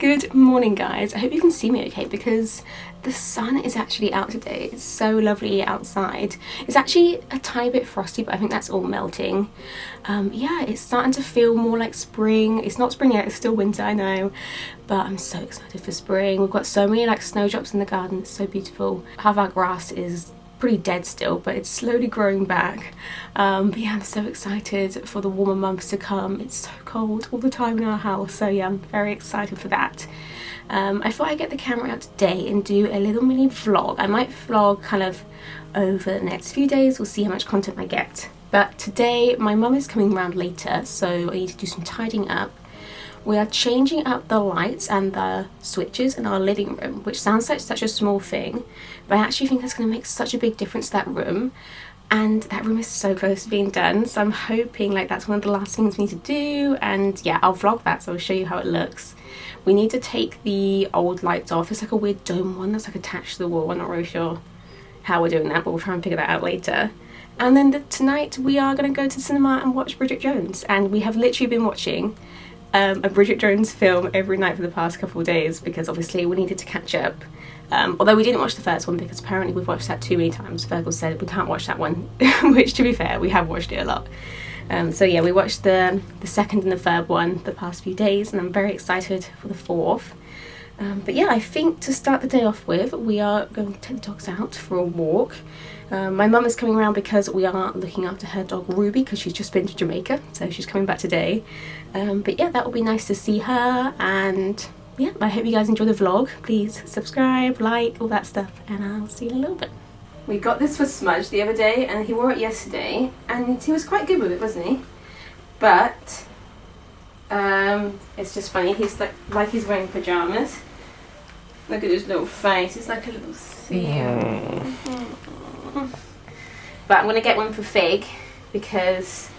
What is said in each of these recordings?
Good morning guys, I hope you can see me okay because the sun is actually out today. It's so lovely outside. It's actually a tiny bit frosty, but I think that's all melting. Yeah, it's starting to feel more like spring. It's not spring yet, it's still winter, I know, but I'm so excited for spring. We've got so many like snowdrops in the garden. It's so beautiful. Half our grass is pretty dead still, but it's slowly growing back. But yeah, I'm so excited for the warmer months to come. It's so cold all the time in our house, so yeah, I'm very excited for that. I thought I'd get the camera out today and do a little mini vlog. I might vlog kind of over the next few days. We'll see how much content I get, but today my mum is coming around later, so I need to do some tidying up. We are changing up the lights and the switches in our living room, which sounds like such a small thing, but I actually think that's going to make such a big difference to that room, and that room is so close to being done, so I'm hoping like that's one of the last things we need to do. And yeah, I'll vlog that, so I'll show you how it looks. We need to take the old lights off. It's like a weird dome one that's like attached to the wall. I'm not really sure how we're doing that, but we'll try and figure that out later. And then tonight we are going to go to the cinema and watch Bridget Jones, and we have literally been watching a Bridget Jones film every night for the past couple of days because obviously we needed to catch up. Although we didn't watch the first one because apparently we've watched that too many times. Virgil said we can't watch that one, which to be fair, we have watched it a lot. So yeah, we watched the second and the third one the past few days, and I'm very excited for the fourth. But yeah, I think to start the day off with, we are going to take the dogs out for a walk. My mum is coming around because we are looking after her dog Ruby because she's just been to Jamaica, so she's coming back today. But yeah, that will be nice to see her, and yeah, I hope you guys enjoy the vlog. Please subscribe, like, all that stuff, and I'll see you in a little bit. We got this for Smudge the other day, and he wore it yesterday, and he was quite good with it, wasn't he? But it's just funny, he's like he's wearing pajamas. Look at his little face, it's like a little seal. But I'm going to get one for Fig because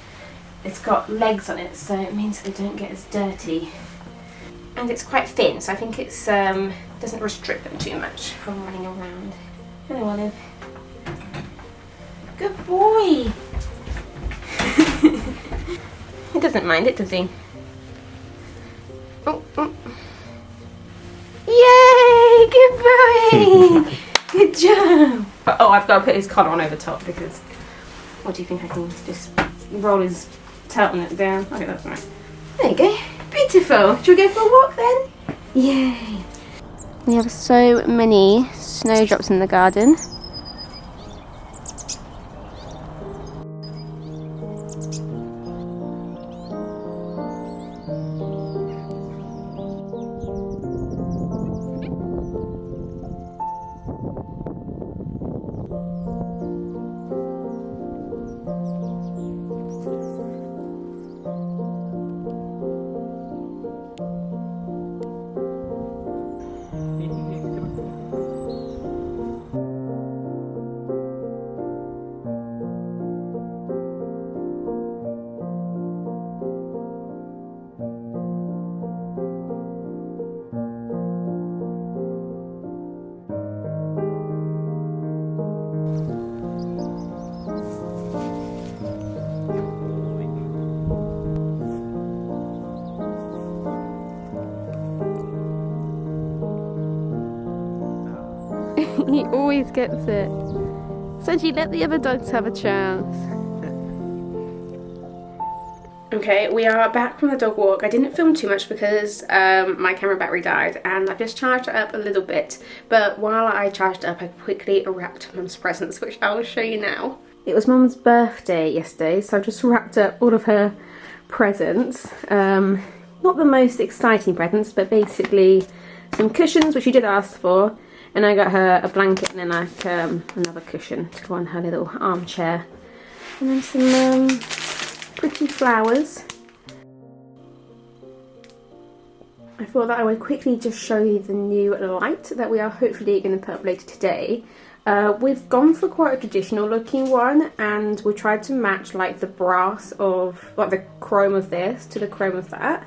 it's got legs on it, so it means they don't get as dirty. And it's quite thin, so I think it doesn't restrict them too much from running around. Hello, Olive. Good boy! He doesn't mind it, does he? Oh, oh. Yay! Good boy! Good job! Oh, I've got to put his collar on over top because what do you think? I can just roll his turtleneck down. Okay, that's right. There you go. Beautiful. Should we go for a walk then? Yay! We have so many snowdrops in the garden. He always gets it. Sanji, let the other dogs have a chance. Okay, we are back from the dog walk. I didn't film too much because my camera battery died and I've just charged it up a little bit. But while I charged it up, I quickly wrapped Mum's presents, which I will show you now. It was Mum's birthday yesterday, so I've just wrapped up all of her presents. Not the most exciting presents, but basically some cushions, which she did ask for. And I got her a blanket and then like another cushion to go on her little armchair. And then some pretty flowers. I thought that I would quickly just show you the new light that we are hopefully going to put up later today. We've gone for quite a traditional looking one, and we tried to match like the brass of, like the chrome of this to the chrome of that.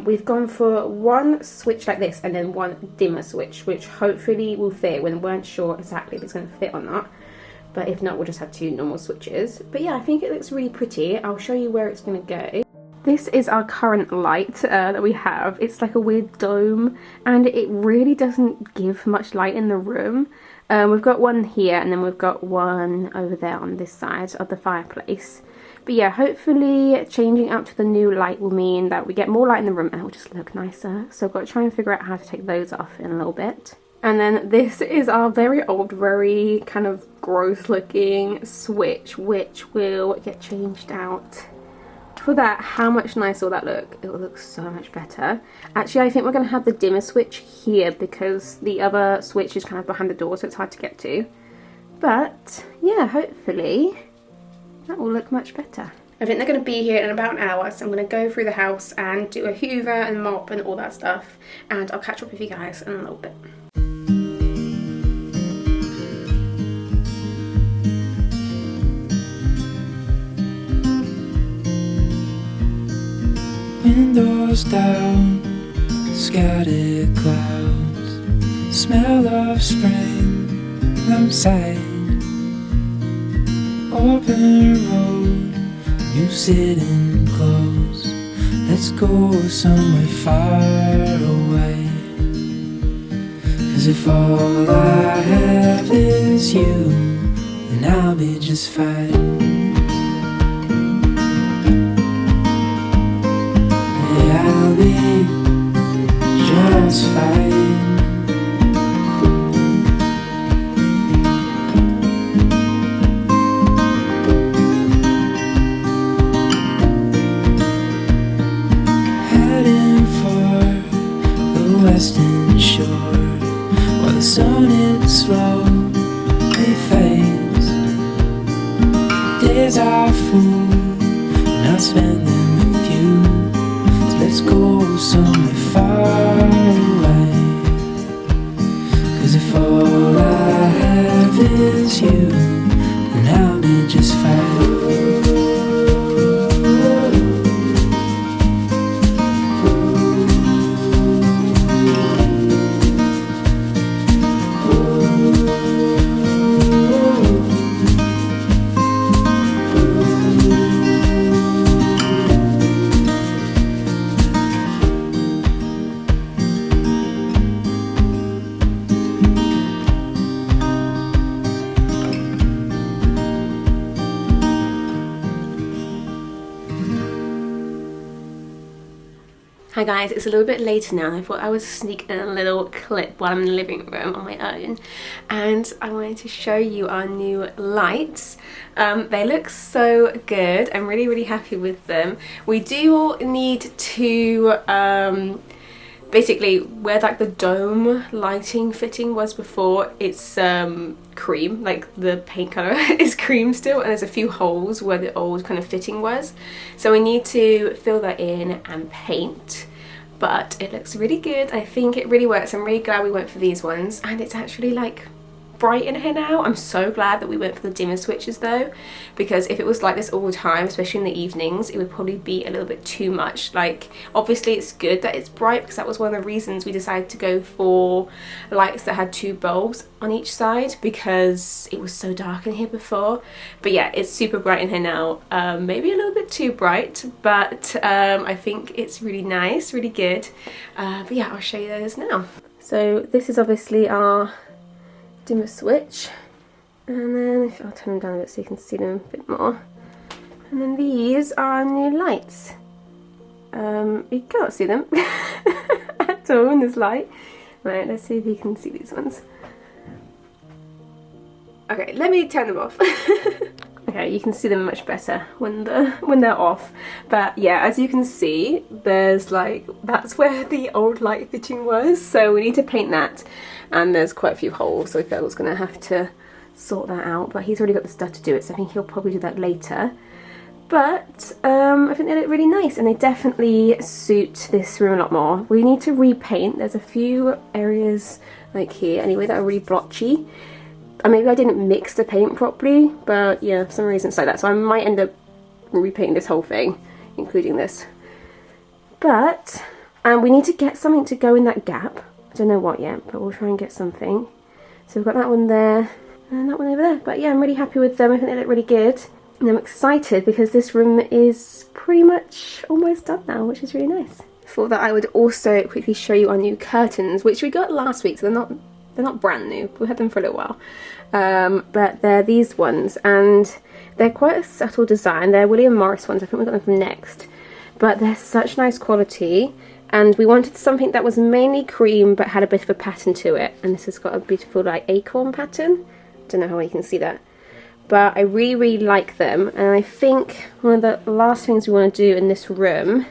We've gone for one switch like this and then one dimmer switch, which hopefully will fit. We weren't sure exactly if it's going to fit or not, but if not, we'll just have two normal switches. But yeah, I think it looks really pretty. I'll show you where it's going to go. This is our current light that we have. It's like a weird dome and it really doesn't give much light in the room. We've got one here and then we've got one over there on this side of the fireplace. But yeah, hopefully changing out to the new light will mean that we get more light in the room and it will just look nicer. So I've got to try and figure out how to take those off in a little bit. And then this is our very old, very kind of gross looking switch, which will get changed out. For that, how much nicer will that look? It will look so much better. Actually, I think we're going to have the dimmer switch here because the other switch is kind of behind the door, so it's hard to get to. But yeah, hopefully that will look much better. I think they're going to be here in about an hour, so I'm going to go through the house and do a hoover and mop and all that stuff. And I'll catch up with you guys in a little bit. Windows down, scattered clouds, smell of spring outside. Open road, you sitting close. Let's go somewhere far away. 'Cause if all I have is you, then I'll be just fine. I'll be just fine. Heading for the western shore, while the sun it slowly fades. Days are full, and I'll spend them with you. Let's go somewhere far away. 'Cause if all I have is you, then I'll be just fine. Hi guys, it's a little bit later now. I thought I would sneak in a little clip while I'm in the living room on my own, and I wanted to show you our new lights. They look so good. I'm really happy with them. We do need to basically where like the dome lighting fitting was before, it's cream, like the paint colour is cream still, and there's a few holes where the old kind of fitting was, so we need to fill that in and paint. But it looks really good. I think it really works. I'm really glad we went for these ones, and it's actually like bright in here now. I'm so glad that we went for the dimmer switches though, because if it was like this all the time, especially in the evenings, it would probably be a little bit too much. Like obviously it's good that it's bright, because that was one of the reasons we decided to go for lights that had 2 bulbs on each side, because it was so dark in here before. But yeah, it's super bright in here now. Maybe a little bit too bright, but I think it's really nice, really good. But yeah, I'll show you those now. So this is obviously our dimmer switch, and then if I'll turn them down a bit so you can see them a bit more, and then these are new lights. You can't see them at all in this light. Right, let's see if you can see these ones. Okay, let me turn them off. Okay, you can see them much better when they're off. But yeah, as you can see, there's like, that's where the old light fitting was, so we need to paint that. And there's quite a few holes, so Phil's gonna have to sort that out, but he's already got the stuff to do it, so I think he'll probably do that later. But I think they look really nice, and they definitely suit this room a lot more. We need to repaint. There's a few areas like here anyway that are really blotchy, and maybe I didn't mix the paint properly, but yeah, for some reason it's like that, so I might end up repainting this whole thing, including this. But we need to get something to go in that gap. I don't know what yet, but we'll try and get something. So we've got that one there and that one over there. But yeah, I'm really happy with them. I think they look really good. And I'm excited because this room is pretty much almost done now, which is really nice. Thought that I would also quickly show you our new curtains, which we got last week, so they're not brand new. We had them for a little while. But they're these ones, and they're quite a subtle design. They're William Morris ones. I think we got them from Next. But they're such nice quality, and we wanted something that was mainly cream but had a bit of a pattern to it. And this has got a beautiful like acorn pattern. Don't know how you can see that. But I really like them, and I think one of the last things we want to do in this room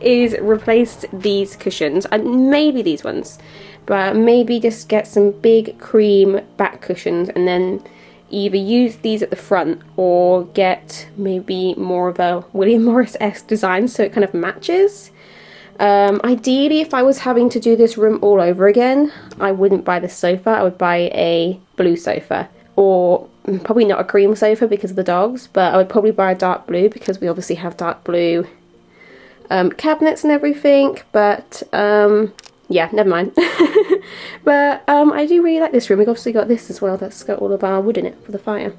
is replace these cushions, and maybe these ones, but maybe just get some big cream back cushions and then either use these at the front or get maybe more of a William Morris-esque design so it kind of matches. Ideally, if I was having to do this room all over again, I wouldn't buy this sofa. I would buy a blue sofa, or probably not a cream sofa because of the dogs, but I would probably buy a dark blue because we obviously have dark blue cabinets and everything. But yeah, never mind. But I do really like this room. We've obviously got this as well that's got all of our wood in it for the fire.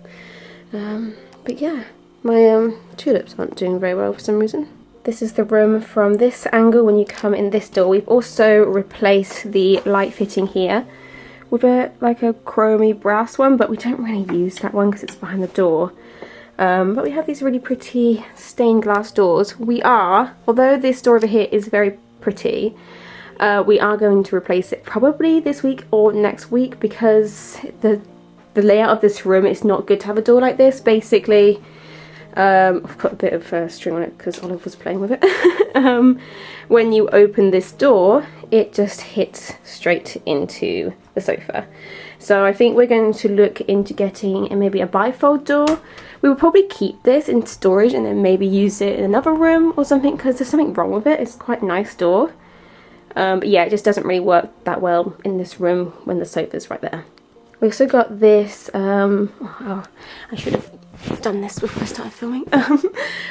But yeah, my tulips aren't doing very well for some reason. This is the room from this angle when you come in this door. We've also replaced the light fitting here with like a chromy brass one, but we don't really use that one because it's behind the door. But we have these really pretty stained glass doors. We are, although this door over here is very pretty, we are going to replace it probably this week or next week because the layout of this room is not good to have a door like this. Basically, I've put a bit of string on it because Olive was playing with it. When you open this door, it just hits straight into the sofa. So I think we're going to look into getting maybe a bifold door. We will probably keep this in storage and then maybe use it in another room or something because there's something wrong with it. It's quite a nice door. But yeah, it just doesn't really work that well in this room when the sofa's right there. We also got this, oh, I should have done this before I started filming.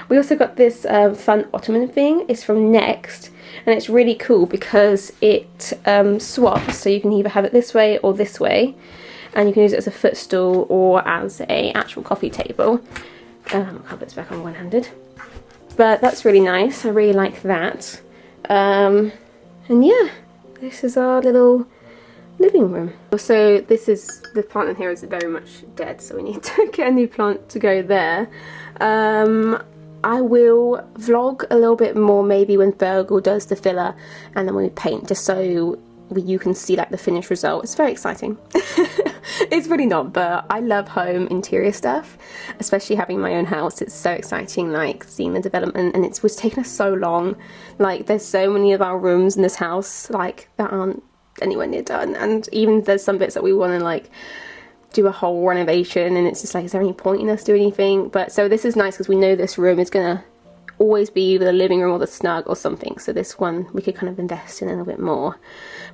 We also got this fun ottoman thing. It's from Next, and it's really cool because it swaps, so you can either have it this way or this way, and you can use it as a footstool or as a actual coffee table. I can't put this back on one-handed, but that's really nice. I really like that. And yeah, this is our little living room. So this is, the plant in here is very much dead, so we need to get a new plant to go there. I will vlog a little bit more maybe when Virgil does the filler and then when we paint, just so you can see like the finished result. It's very exciting. It's really not, but I love home interior stuff, especially having my own house. It's so exciting, like seeing the development, and it was taking us so long. Like there's so many of our rooms in this house like that aren't anywhere near done, and even there's some bits that we want to like do a whole renovation, and it's just like, is there any point in us doing anything? But so this is nice because we know this room is gonna always be either the living room or the snug or something, so this one we could kind of invest in a little bit more.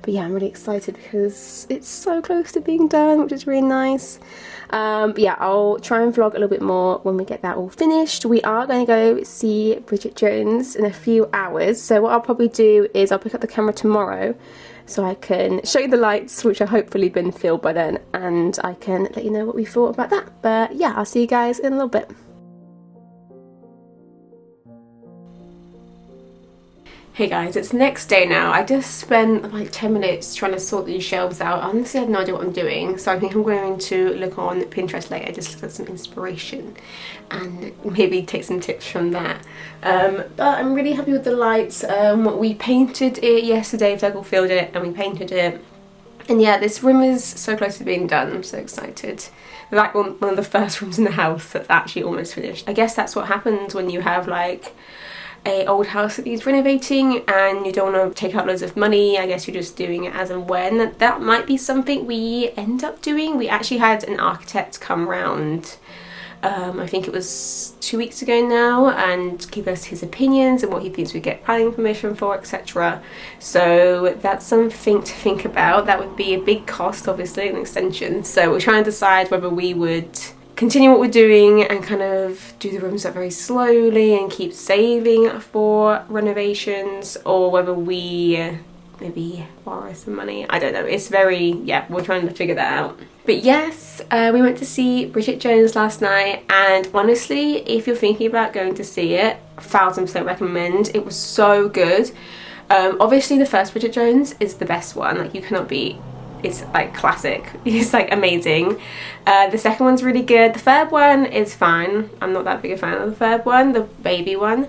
But yeah, I'm really excited because it's so close to being done, which is really nice. But yeah, I'll try and vlog a little bit more when we get that all finished. We are going to go see Bridget Jones in a few hours, so what I'll probably do is I'll pick up the camera tomorrow so I can show you the lights, which have hopefully been filled by then, and I can let you know what we thought about that. But yeah, I'll see you guys in a little bit. Hey guys, it's the next day now. I just spent like 10 minutes trying to sort these shelves out. I honestly have no idea what I'm doing, so I think I'm going to look on Pinterest later just to get some inspiration and maybe take some tips from that. But I'm really happy with the lights. We painted it yesterday, Virgil filled it and we painted it. And yeah, this room is so close to being done. I'm so excited. Like one of the first rooms in the house that's actually almost finished. I guess that's what happens when you have like a old house that needs renovating and you don't want to take out loads of money. I guess you're just doing it as and when. That might be something we end up doing. We actually had an architect come round, I think it was 2 weeks ago now, and give us his opinions and what he thinks we get planning permission for, etc. So that's something to think about. That would be a big cost, obviously, an extension. So we're trying to decide whether we would continue what we're doing and kind of do the rooms up very slowly and keep saving for renovations, or whether we maybe borrow some money. I don't know. It's very, yeah, we're trying to figure that out. But yes, we went to see Bridget Jones last night, and honestly, if you're thinking about going to see it, 1000% recommend. It was so good. Obviously the first Bridget Jones is the best one, like you cannot beat. It's like classic. It's like amazing. The second one's really good. The third one is fine. I'm not that big a fan of the third one, the baby one.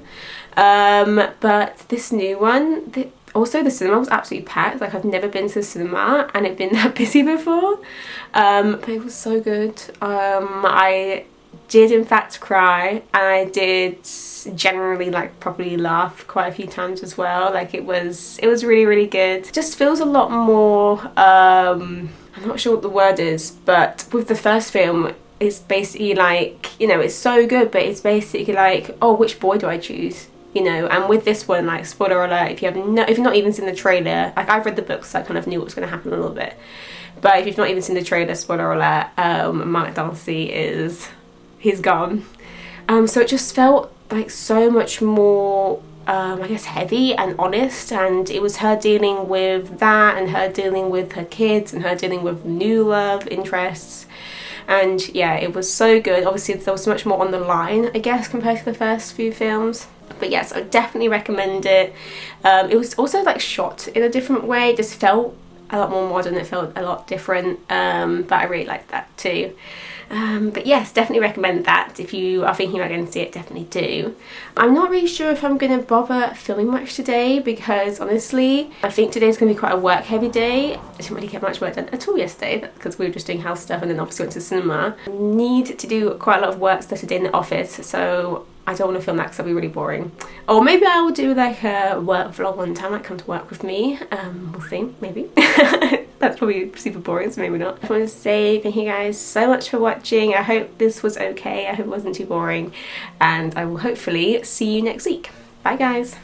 But this new one, also the cinema was absolutely packed. Like I've never been to the cinema and it'd been that busy before. But it was so good. I did in fact cry, and I did generally like probably laugh quite a few times as well. Like it was really, really good. It just feels a lot more I'm not sure what the word is, but with the first film it's basically like, you know, it's so good, but it's basically like, oh, which boy do I choose, you know? And with this one, like, spoiler alert, if you've not even seen the trailer, like I've read the books, so I kind of knew what was going to happen a little bit, but if you've not even seen the trailer, spoiler alert, Mark Darcy he's gone. So it just felt like so much more I guess heavy and honest, and it was her dealing with that, and her dealing with her kids, and her dealing with new love interests. And yeah, it was so good. Obviously there was so much more on the line, I guess, compared to the first few films. But yes, I definitely recommend it. It was also like shot in a different way. It just felt a lot more modern. It felt a lot different, but I really liked that too. But yes, definitely recommend that. If you are thinking about going to see it, definitely do. I'm not really sure if I'm going to bother filming much today, because honestly I think today's going to be quite a work heavy day. I didn't really get much work done at all yesterday because we were just doing house stuff, and then obviously went to the cinema. I need to do quite a lot of work stuff today in the office, so I don't want to film that because that'll be really boring. Or maybe I will do like a work vlog one time, like come to work with me. We'll see, maybe. That's probably super boring, so maybe not. I want to say thank you guys so much for watching. I hope this was okay. I hope it wasn't too boring. And I will hopefully see you next week. Bye guys.